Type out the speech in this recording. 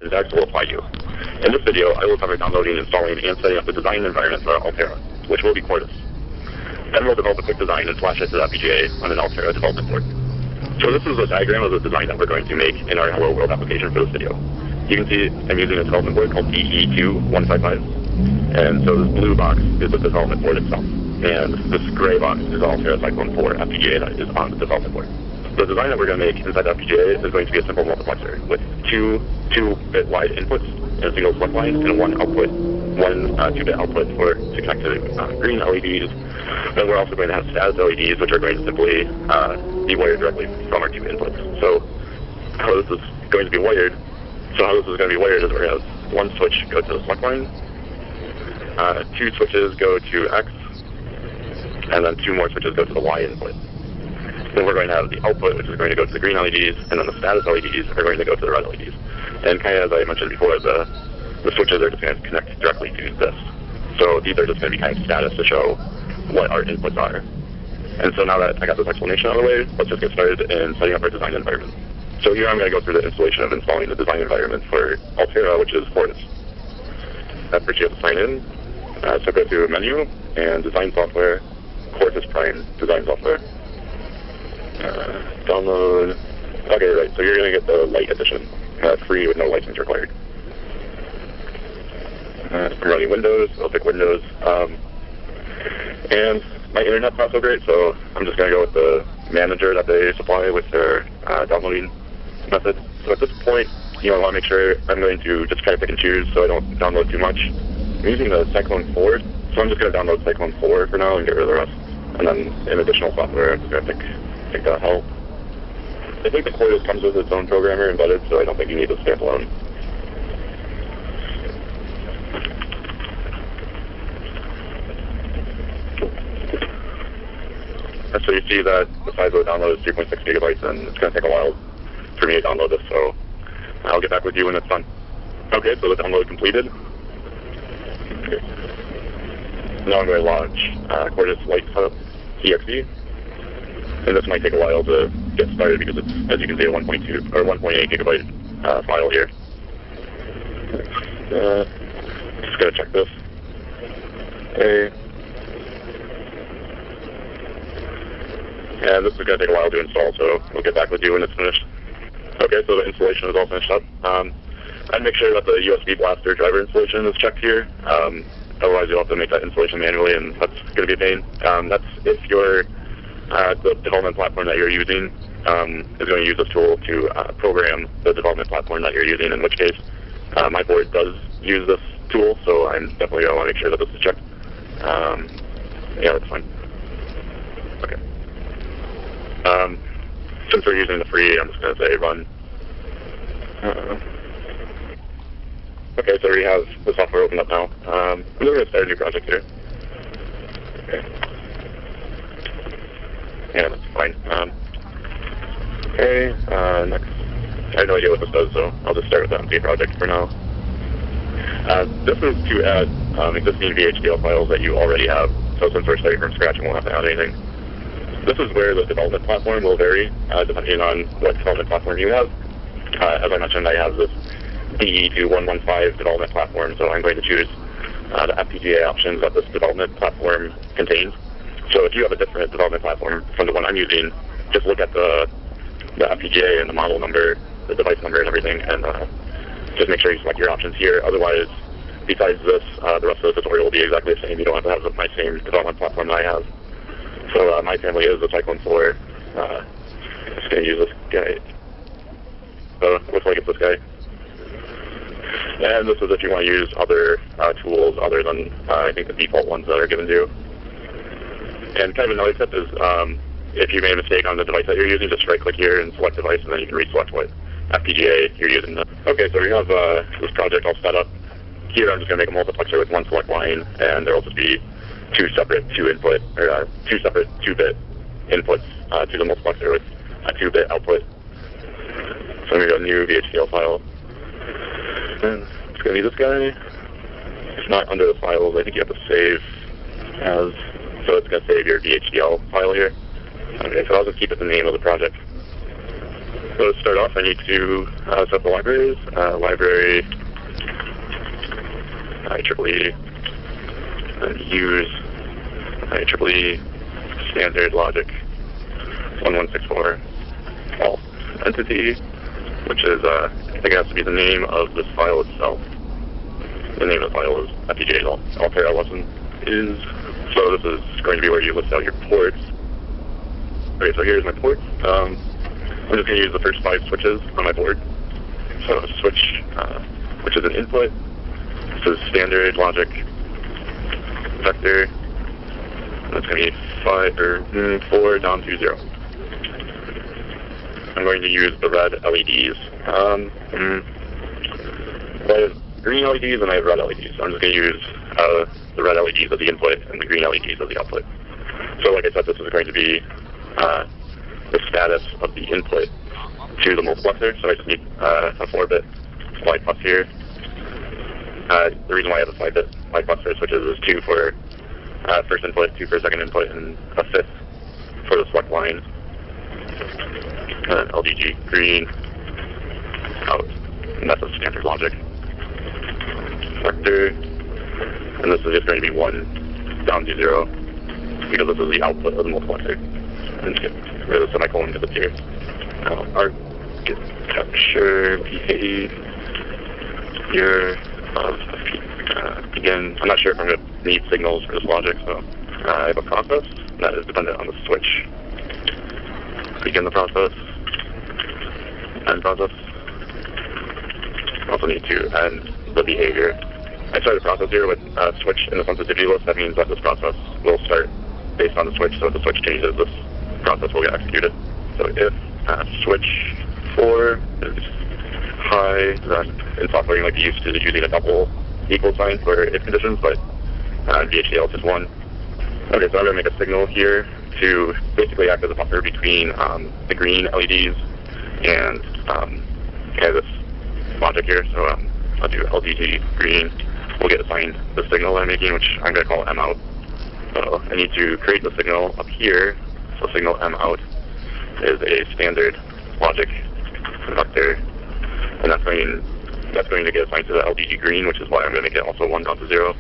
is actually will apply to you. In this video, I will cover downloading, installing, and setting up the design environment for Altera, which will be Quartus. Then we'll develop a quick design and flash it to the FPGA on an Altera development board. So this is a diagram of the design that we're going to make in our Hello World application for this video. You can see I'm using a development board called GE2464. And so this blue box is the development board itself. And this gray box is Altera Cyclone 4 FPGA that is on the development board. The design that we're going to make inside the FPGA is going to be a simple multiplexer with two 2-bit wide inputs and a single select line and one 2-bit output to connect to green LEDs. Then we're also going to have status LEDs, which are going to simply be wired directly from our two inputs. So how this is going to be wired is we're going to have one switch go to the select line, two switches go to X, and then two more switches go to the Y input. Then we're going to have the output, which is going to go to the green LEDs, and then the status LEDs are going to go to the red LEDs. And kind of as I mentioned before, the switches are just going to connect directly to this. So these are just going to be kind of status to show what our inputs are. And so now that I got this explanation out of the way, let's just get started in setting up our design environment. So here I'm going to go through the installation of installing the design environment for Altera, which is Quartus. First you have to sign in. So go to Menu, and Design Software, Quartus Prime Design Software. Download. Okay, right. So you're going to get the Lite edition, free with no license required. I'm running Windows. I'll pick Windows. And my internet's not so great, so I'm just going to go with the manager that they supply with their downloading method. So at this point, I want to make sure I'm going to just kind of pick and choose so I don't download too much. I'm using the Cyclone 4, so I'm just going to download Cyclone 4 for now and get rid of the rest. And then in additional software, I'm just going to pick that help. I think the Quartus comes with its own programmer embedded, so I don't think you need the standalone. And so you see that the size of the download is 3.6 gigabytes, and it's going to take a while for me to download this, so I'll get back with you when it's done. Okay, so the download completed. Okay. Now I'm going to launch Quartus Lite exe. And this might take a while to get started because it's, as you can see, a 1.2 or 1.8 gigabyte file here. Just going to check this. Okay. And this is going to take a while to install, so we'll get back with you when it's finished. Okay, so the installation is all finished up. I'd make sure that the USB Blaster driver installation is checked here. Otherwise, you'll have to make that installation manually, and that's going to be a pain. That's if you're the development platform that you're using is going to use this tool to program the development platform that you're using, in which case my board does use this tool, so I'm definitely going to want to make sure that this is checked. Yeah, that's fine. Okay. Since we're using the free, I'm just going to say run. Okay, so we have the software opened up now. I'm just going to start a new project here. Okay. Yeah, that's fine. Okay, next. I have no idea what this does, so I'll just start with the empty project for now. This is to add existing VHDL files that you already have. So since we're starting from scratch, we won't have to add anything. This is where the development platform will vary, depending on what development platform you have. As I mentioned, I have this GE2464 development platform, so I'm going to choose the FPGA options that this development platform contains. So if you have a different development platform from the one I'm using, just look at the FPGA and the model number, the device number and everything, and just make sure you select your options here. Otherwise, besides this, the rest of the tutorial will be exactly the same. You don't have to have my same development platform that I have. So my family is the Cyclone 4. I'm just going to use this guy. So it looks like it's this guy. And this is if you want to use other tools other than, I think, the default ones that are given to you. And kind of another tip is, if you made a mistake on the device that you're using, just right-click here and select device, and then you can reselect what FPGA you're using. Okay, so we have this project all set up. Here I'm just going to make a multiplexer with one select line, and there will just be two separate 2-bit inputs to the multiplexer with a 2-bit output. So I'm going to go new VHDL file. And it's going to be this guy. It's not under the files. I think you have to save as. So it's going to save your VHDL file here. Okay, so I'll just keep it the name of the project. So to start off, I need to set the libraries. Library IEEE, and use IEEE standard logic 1164 alt entity, which is, I think it has to be the name of this file itself. The name of the file is FPGA Altera lesson is. So this is going to be where you list out your ports. Okay, so here's my ports. I'm just going to use the first 5 switches on my board. So switch, which is an input. This is standard logic vector. That's going to be 4 down to 0. I'm going to use the red LEDs. I have green LEDs and I have red LEDs. I'm just going to use the red LEDs as the input and the green LEDs as the output. So like I said, this is going to be the status of the input to the multiplexer. So I just need a 4-bit slide plus here. The reason why I have a 5-bit multiplexer switches is 2 for first input, 2 for second input, and a 5th for the select line. And LDG green out, and that's a standard logic vector. And this is just going to be 1 down to 0 because this is the output of the multiplexer. And just get rid of the semicolon because it's here. Architecture behavior of begin. I'm not sure if I'm going to need signals for this logic, so I have a process that is dependent on the switch. Begin the process. End process. Also need to end the behavior. I started the process here with switch in the sensitivity list. That means that this process will start based on the switch. So if the switch changes, this process will get executed. So if switch 4 is high, then in software you might be used to using a double equal sign for if conditions, but VHDL is just 1. Okay, so I'm going to make a signal here to basically act as a buffer between the green LEDs and this logic here. So I'll do LDG green. We'll get assigned the signal I'm making, which I'm going to call M out. So I need to create the signal up here. So signal M out is a standard logic vector, and that's going to get assigned to the LDG green, which is why I'm going to make it also 1 down to 0.